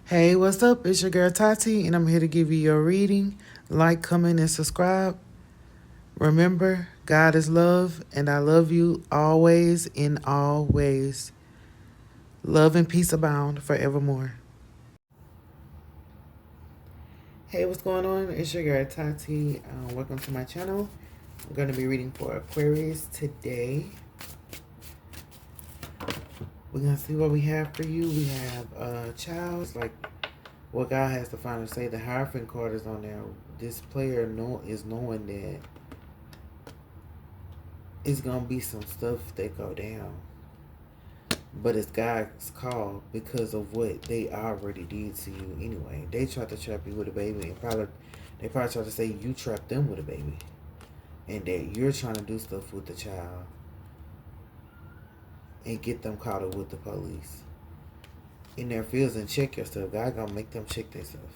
Hey, what's up? It's your girl Tati, and I'm here to give you your reading. Like, comment, and subscribe. Remember, God is love, and I love you always in all ways. Love and peace abound forevermore. Hey, what's going on? It's your girl Tati. Welcome to my channel. I'm going to be reading for Aquarius today. We're going to see what we have for you. We have child, like what God has to finally say. The Hierophant card is on there. This player is knowing that it's gonna be some stuff that go down, but it's God's call because of what they already did to you anyway. They tried to trap you with a baby, and they probably tried to say you trapped them with a baby, and that you're trying to do stuff with the child and get them caught up with the police in their fields and check yourself. God gonna make them check themselves.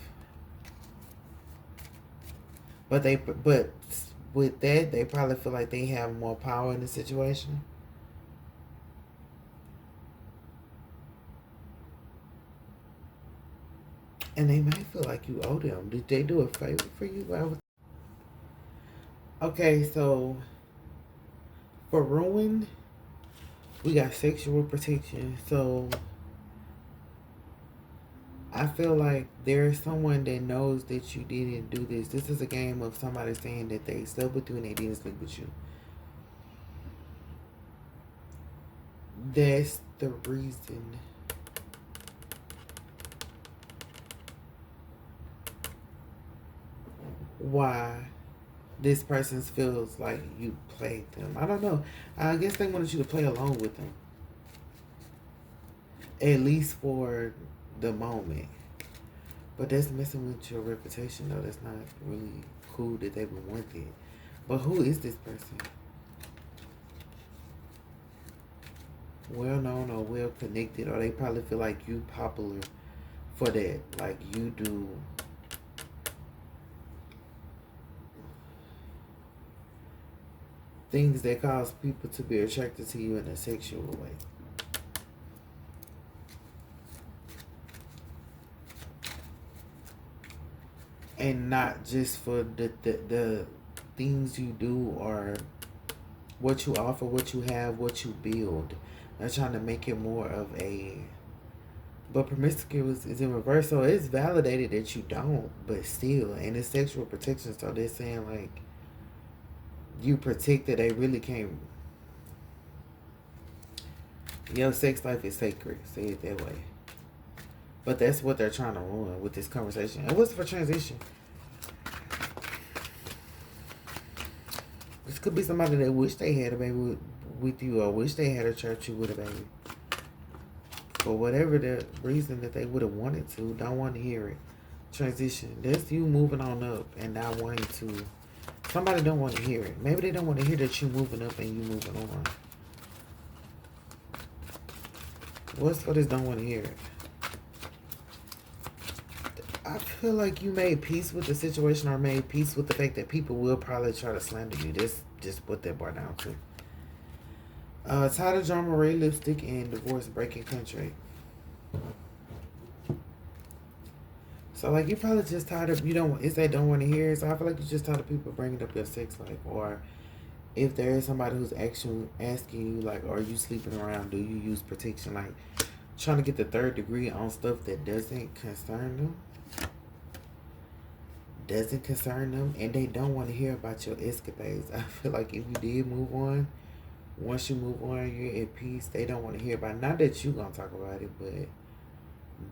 But with that, they probably feel like they have more power in the situation. And they might feel like you owe them. Did they do a favor for you? Okay, so for ruin, we got sexual protection. So I feel like there's someone that knows that you didn't do this. This is a game of somebody saying that they slept with you and they didn't sleep with you. That's the reason why this person feels like you played them. I don't know. I guess they wanted you to play along with them. At least for the moment. But that's messing with your reputation, though. That's not really cool that they would want that. But who is this person? Well known or well connected, or they probably feel like you popular for that. Like you do things that cause people to be attracted to you in a sexual way. And not just for the things you do or what you offer, what you have, what you build. They're trying to make it more of a... But promiscuous is in reverse, so it's validated that you don't, but still, and it's sexual protection, so they're saying like you protected, they really can't. Your sex life is sacred, say it that way. But that's what they're trying to ruin with this conversation. And what's for transition? This could be somebody that wish they had a baby with you, or wish they had a church you with a baby. For whatever the reason that they would have wanted to, don't want to hear it. Transition. That's you moving on up and not wanting to. Somebody don't want to hear it. Maybe they don't want to hear that you moving up and you moving on. What's for this don't want to hear it? I feel like you made peace with the situation, or made peace with the fact that people will probably try to slander you. This just what that brought down to. Tired of drama, red lipstick, and divorce breaking contract. So like you probably just tired of, you don't, it's that don't want to hear it. So I feel like you just tired of people bringing up your sex life, or if there is somebody who's actually asking you like, are you sleeping around? Do you use protection? Like trying to get the third degree on stuff that doesn't concern them. And they don't want to hear about your escapades. I feel like if you did move on, once you move on, you're at peace. They don't want to hear about it. Not that you gonna talk about it, but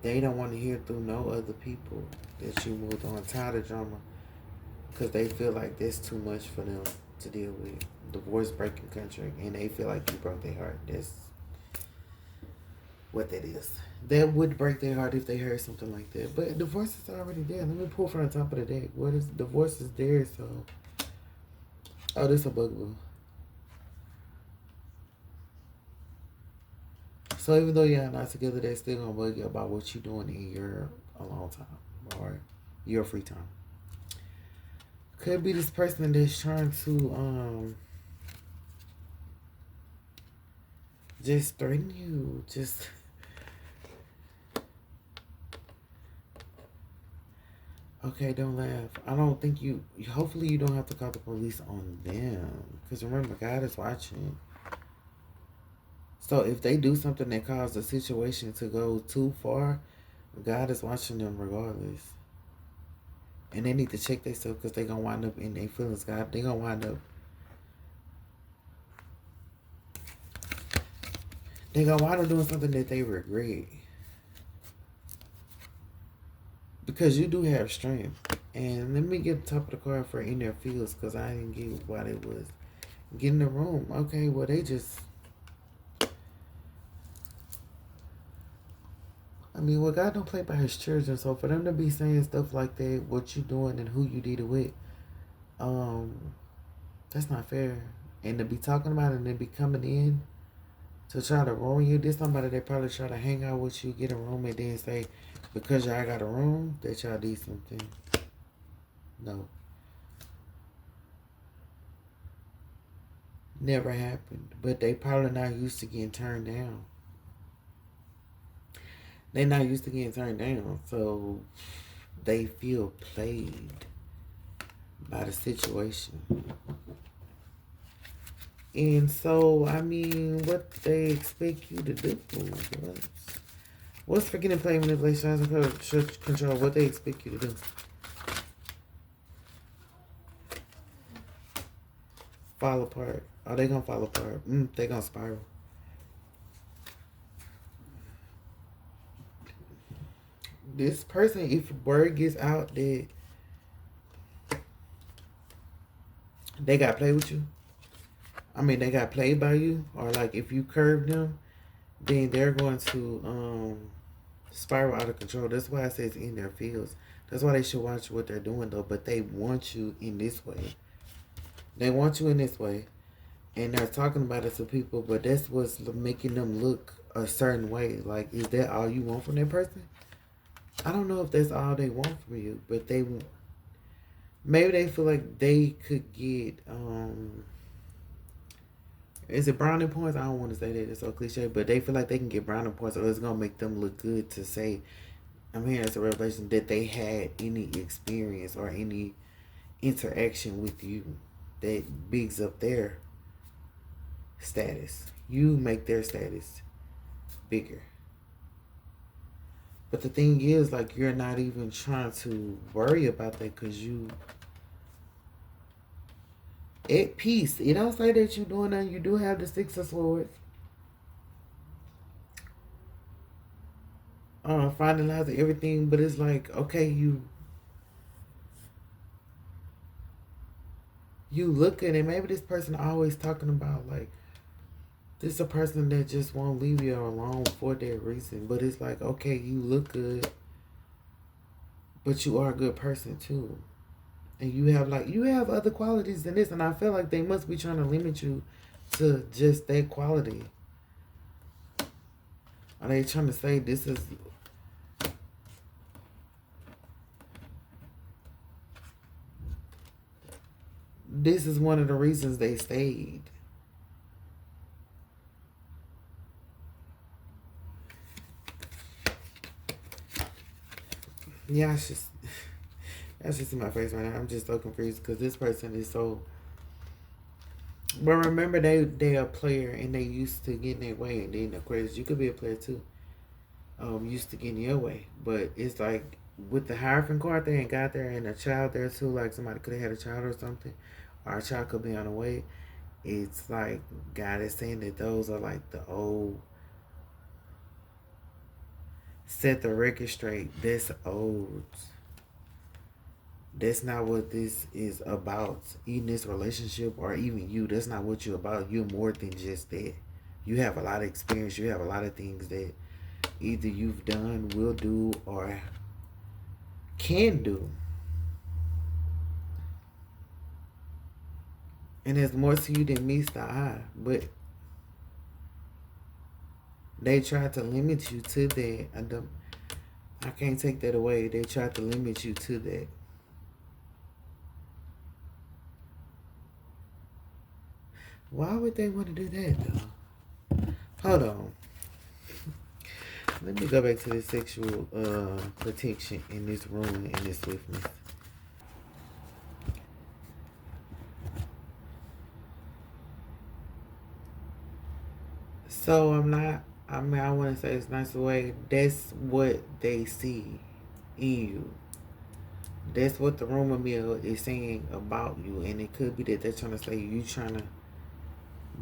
they don't want to hear through no other people that you moved on. Tired of drama, because they feel like that's too much for them to deal with. Divorce breaking contract, and they feel like you broke their heart. That's what that is. That would break their heart if they heard something like that. But divorce is already there. Let me pull from the top of the deck. What is divorce is there? So, oh, this a bugaboo. So even though y'all not together, they still gonna bug you about what you doing in your alone time or your free time. Could be this person that's trying to just threaten you, just Okay, don't laugh. I don't think you. Hopefully, you don't have to call the police on them. Because remember, God is watching. So if they do something that causes the situation to go too far, God is watching them regardless. And they need to check themselves because they're going to wind up in their feelings. God, they're going to wind up. They're going to wind up doing something that they regret. Because you do have strength. And let me get the top of the card for in their fields because I didn't get what it was. Get in the room. Okay, well, they just. I mean, well, God don't play by his children. So for them to be saying stuff like that, what you doing and who you did it with, that's not fair. And to be talking about it and then be coming in to try to ruin you. This somebody that probably try to hang out with you, get a room, and then say, because y'all got a room, that y'all did something. No. Never happened. But they probably not used to getting turned down. They not used to getting turned down. So they feel played by the situation. And so, I mean, what they expect you to do? What's forgetting, play, manipulation, control? What they expect you to do? Fall apart. Are they gonna fall apart? They gonna spiral. This person, if word gets out that they got played with you, I mean they got played by you, or like if you curve them, then they're going to spiral out of control. That's why it says in their fields. That's why they should watch what they're doing though. But they want you in this way. They want you in this way. And they're talking about it to people, but that's what's making them look a certain way. Like, is that all you want from that person? I don't know if that's all they want from you, but they maybe they feel like they could get is it brownie points? I don't want to say that, it's so cliche, but they feel like they can get brownie points, or it's gonna make them look good to say, I'm hearing as a revelation, that they had any experience or any interaction with you that bigs up their status. You make their status bigger. But the thing is, like, you're not even trying to worry about that because you at peace. It don't say that you doing nothing. You do have the Six of Swords. Finalizing everything, but it's like, okay, you look at it. Maybe this person always talking about like this a person that just won't leave you alone for that reason. But it's like, okay, you look good, but you are a good person too. And you have other qualities than this, and I feel like they must be trying to limit you to just that quality. Are they trying to say this is one of the reasons they stayed? Yeah, that's just in my face right now. I'm just so confused because this person is so. But remember, they a player and they used to getting their way, and then of course you could be a player too. Used to getting your way, but it's like with the Hierophant card there and got there, and a child there too. Like somebody could have had a child or something, or a child could be on the way. It's like God is saying that those are like the old. Set the record straight. That's old. That's not what this is about. Even this relationship or even you, that's not what you're about. You're more than just that. You have a lot of experience. You have a lot of things that either you've done, will do, or can do. And there's more to you than meets the eye. But they try to limit you to that. I can't take that away. They try to limit you to that. Why would they want to do that though? Hold on. Let me go back to this sexual protection in this room and this swiftness. So I mean, I want to say it's nice way. That's what they see in you. That's what the rumor mill is saying about you. And it could be that they're trying to say you trying to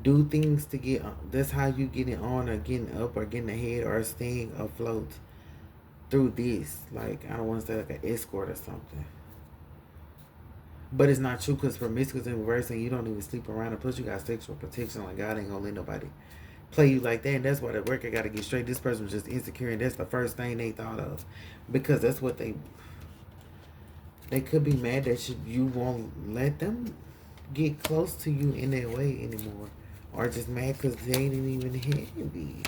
do things to get on. That's how you getting on or getting up or getting ahead or staying afloat through this. Like, I don't want to say like an escort or something. But it's not true because promiscuous in reverse and you don't even sleep around. And plus, you got sexual protection. Like, God ain't going to let nobody play you like that. And that's why the worker got to get straight. This person was just insecure. And that's the first thing they thought of. Because that's what they could be mad that you won't let them get close to you in that way anymore. Or just mad because they didn't even heavy.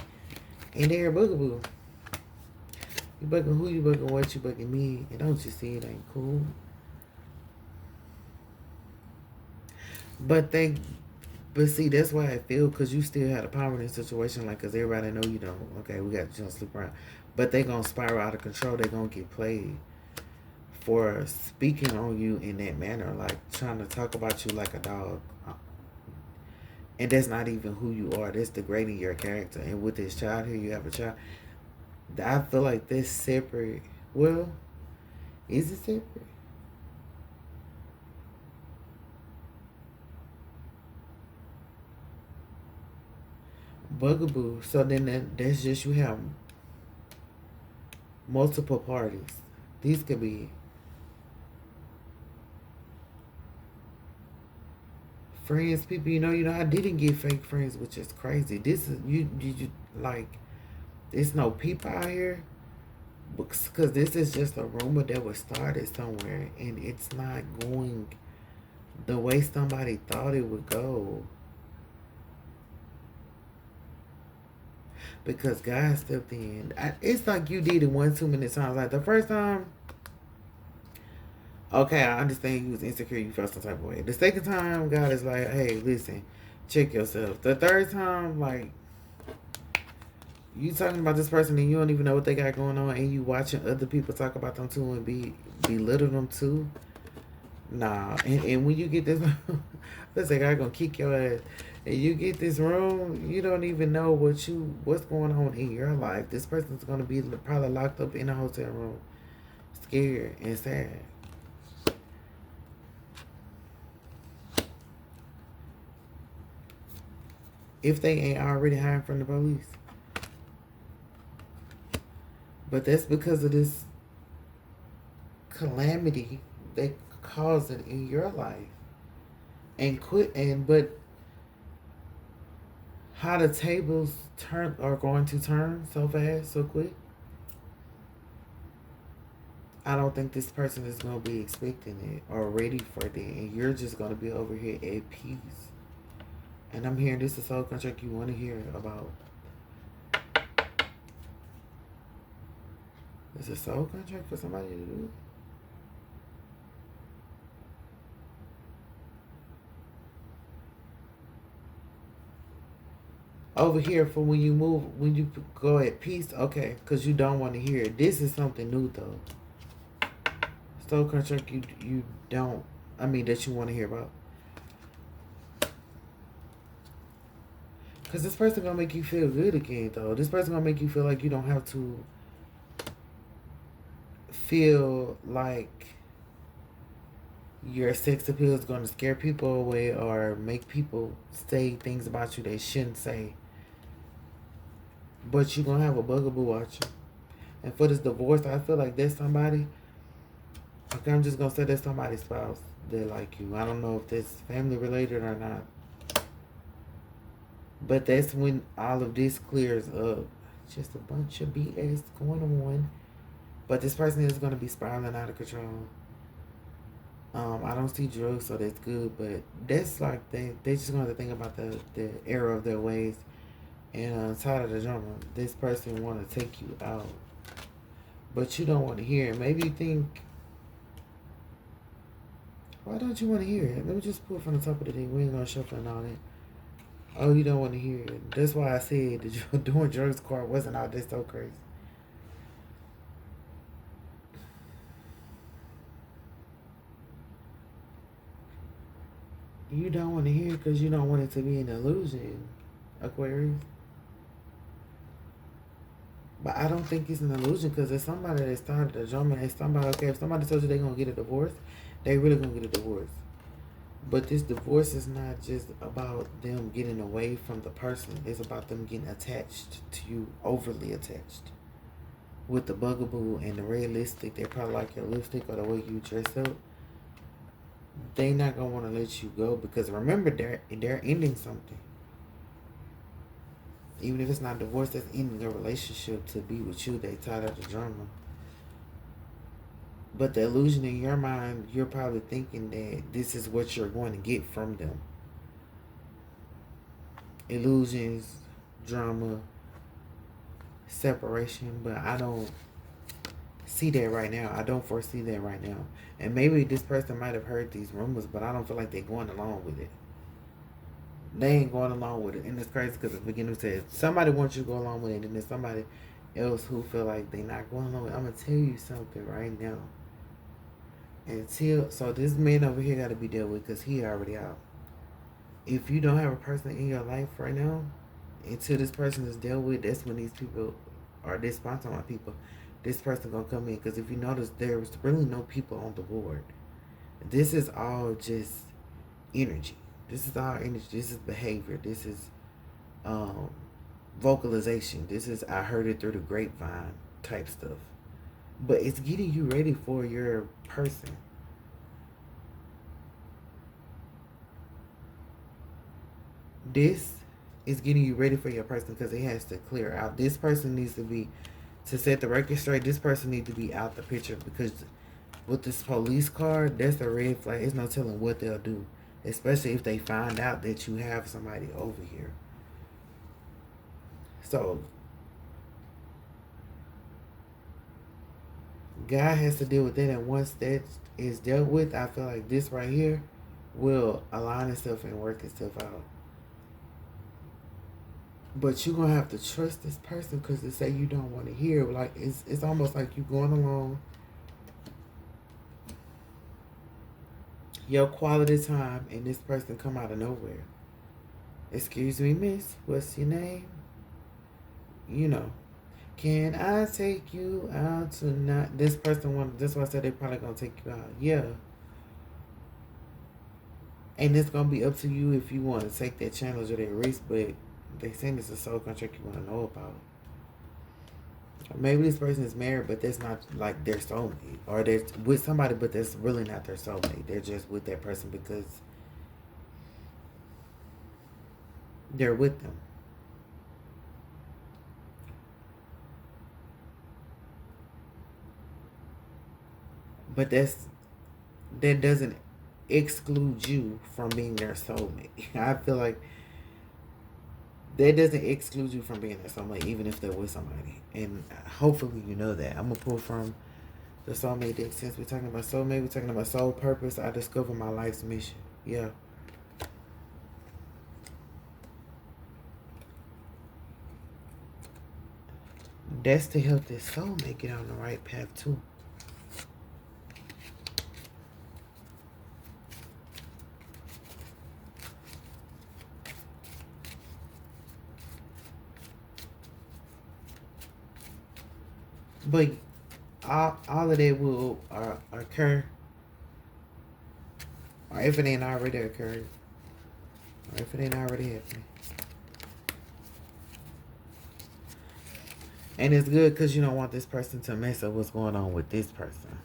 And they're a bugaboo. You bugging who, you bugging what, you bugging me. And don't you see it ain't cool. But see, that's why I feel, because you still had a power in this situation, like, because everybody know you don't. Okay, we got you don't sleep around. But they going to spiral out of control. They going to get played for speaking on you in that manner, like trying to talk about you like a dog. And that's not even who you are. That's degrading your character. And with this child here, you have a child. I feel like that's separate. Well, is it separate? Bugaboo. So then that's just you have multiple parties. These could be friends, people you know. I didn't get fake friends, which is crazy. This is you like. There's no people out here, because this is just a rumor that was started somewhere, and it's not going the way somebody thought it would go. Because God stepped in. It's like you did it one too many times. Like the first time, okay, I understand you was insecure, you felt some type of way. The second time, God is like, hey, listen, check yourself. The third time, like, you talking about this person and you don't even know what they got going on, and you watching other people talk about them too and belittle them too. Nah, and when you get this, let's say God gonna kick your ass, and you get this room, you don't even know what's going on in your life. This person's gonna be probably locked up in a hotel room, scared and sad. If they ain't already hiding from the police. But that's because of this calamity they caused it in your life. But how the tables are going to turn so fast, so quick. I don't think this person is going to be expecting it or ready for that. And you're just going to be over here at peace. And I'm hearing this is a soul contract you want to hear about. Is a soul contract for somebody to do it? Over here for when you go at peace, okay, because you don't want to hear it. This is something new though. Soul contract you don't, that you want to hear about. Because this person gonna make you feel good again though. This person gonna make you feel like you don't have to feel like your sex appeal is going to scare people away or make people say things about you they shouldn't say. But you're going to have a bugaboo watching. And for this divorce, I feel like there's somebody, okay, I'm just going to say there's somebody's spouse that like you. I don't know if that's family related or not. But that's when all of this clears up. Just a bunch of BS going on. But this person is going to be spiraling out of control. I don't see drugs, so that's good. But that's like they just going to think about the error of their ways. And tired of the drama. This person want to take you out. But you don't want to hear it. Maybe you think, why don't you want to hear it? Let me just pull it from the top of the thing. We ain't going to shuffle and all that. Oh, you don't want to hear it. That's why I said that you're doing drugs card wasn't all this so crazy. You don't want to hear it because you don't want it to be an illusion, Aquarius. But I don't think it's an illusion because it's somebody that started the drama. It's somebody, okay, if somebody tells you they're going to get a divorce, they really going to get a divorce. But this divorce is not just about them getting away from the person. It's about them getting attached to you, overly attached. With the bugaboo and the red lipstick, they probably like your lipstick or the way you dress up. They not going to want to let you go because remember, they're ending something. Even if it's not divorce, that's ending a relationship to be with you. They tired of the drama. But the illusion in your mind, you're probably thinking that this is what you're going to get from them. Illusions, drama, separation. But I don't see that right now. I don't foresee that right now. And maybe this person might have heard these rumors, but I don't feel like they're going along with it. They ain't going along with it. And it's crazy because at the beginning said somebody wants you to go along with it, and there's somebody else who feel like they're not going along with it. I'm going to tell you something right now. So this man over here got to be dealt with because he already out. If you don't have a person in your life right now, until this person is dealt with, that's when these people, or this sponsor my people, this person gonna come in. Because if you notice, there's really no people on the board. This is all just energy. This is all energy. This is behavior. This is vocalization. This is I heard it through the grapevine type stuff. But it's getting you ready for your person. This is getting you ready for your person because it has to clear out. This person needs to be, to set the record straight, this person needs to be out the picture because with this police card, that's a red flag. It's no telling what they'll do, especially if they find out that you have somebody over here. So God has to deal with that, and once that is dealt with, I feel like this right here will align itself and work itself out. But you're gonna have to trust this person because they say you don't want to hear. Like it's almost like you going along your quality time, and this person come out of nowhere. Excuse me, miss. What's your name? You know. Can I take you out tonight? This person want. That's why I said they probably gonna take you out. Yeah. And it's gonna be up to you if you want to take that challenge or that risk. But they saying it's a soul contract you want to know about. Maybe this person is married, but that's not like their soulmate, or they're with somebody, but that's really not their soulmate. They're just with that person because they're with them. But that doesn't exclude you from being their soulmate. I feel like that doesn't exclude you from being their soulmate, even if they're with somebody. And hopefully you know that. I'm gonna pull from the soulmate deck. Since we're talking about soulmate, we're talking about soul purpose. I discovered my life's mission. Yeah. That's to help this soulmate get on the right path too. But all of that will occur, or if it ain't already occurred, or if it ain't already happening. And it's good because you don't want this person to mess up what's going on with this person.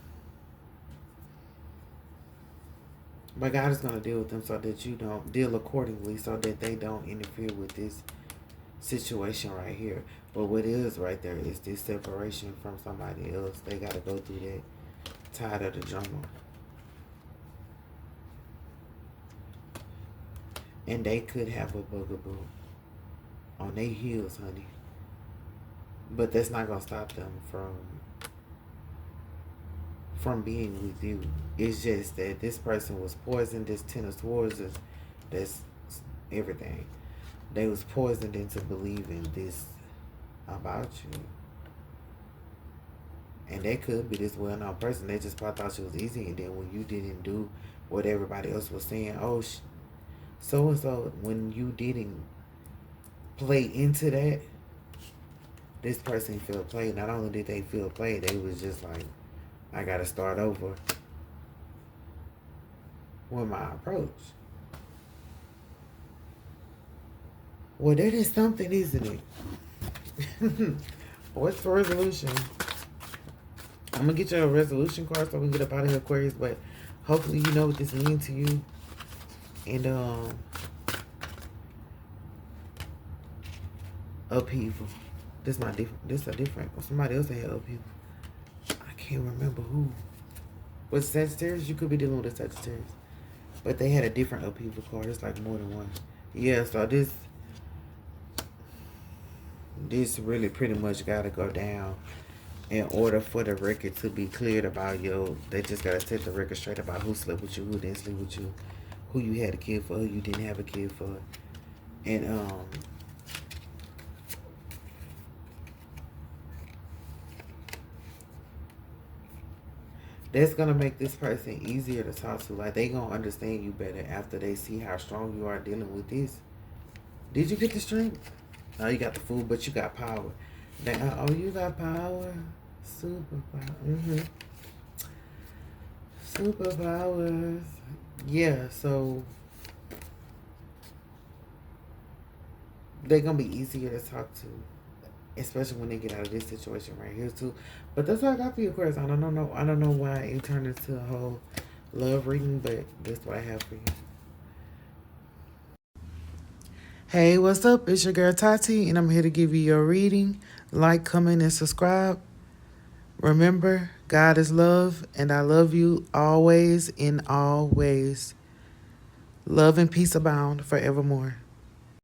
But God is going to deal with them so that you don't deal accordingly, so that they don't interfere with this situation right here. But what is right there is this separation from somebody else. They got to go through that, tired of the drama. And they could have a bugaboo on their heels, honey. But that's not going to stop them from being with you. It's just that this person was poisoned. This Ten of Swords is, that's everything. They was poisoned into believing this about you. And they could be this well-known person. They just probably thought she was easy. And then when you didn't do what everybody else was saying, oh, So and so, when you didn't play into that, this person felt played. Not only did they feel played, they was just like, I gotta start over with my approach. Well, that is something, isn't it? What's the resolution? I'm gonna get you a resolution card so we can get up out of here, Aquarius. But hopefully, you know what this means to you. And upheaval. This not different. This a different. Somebody else had upheaval. I can't remember who. With Sagittarius, you could be dealing with a Sagittarius, but they had a different upheaval card. It's like more than one. Yeah. So this really pretty much gotta go down in order for the record to be cleared about you. They just gotta set the record straight about who slept with you, who didn't sleep with you, who you had a kid for, who you didn't have a kid for, and that's gonna make this person easier to talk to. Like, they gonna understand you better after they see how strong you are dealing with this. Did you get the strength? No, you got the food, but you got power. Now, oh, you got power. Superpower. Superpowers. Yeah, so they're gonna be easier to talk to, especially when they get out of this situation right here too. But that's what I got for you, Aquarius. I don't know why it turned into a whole love reading, but that's what I have for you. Hey, what's up? It's your girl Tati, and I'm here to give you your reading. Like, comment, and subscribe. Remember, God is love, and I love you always in all ways. Love and peace abound forevermore.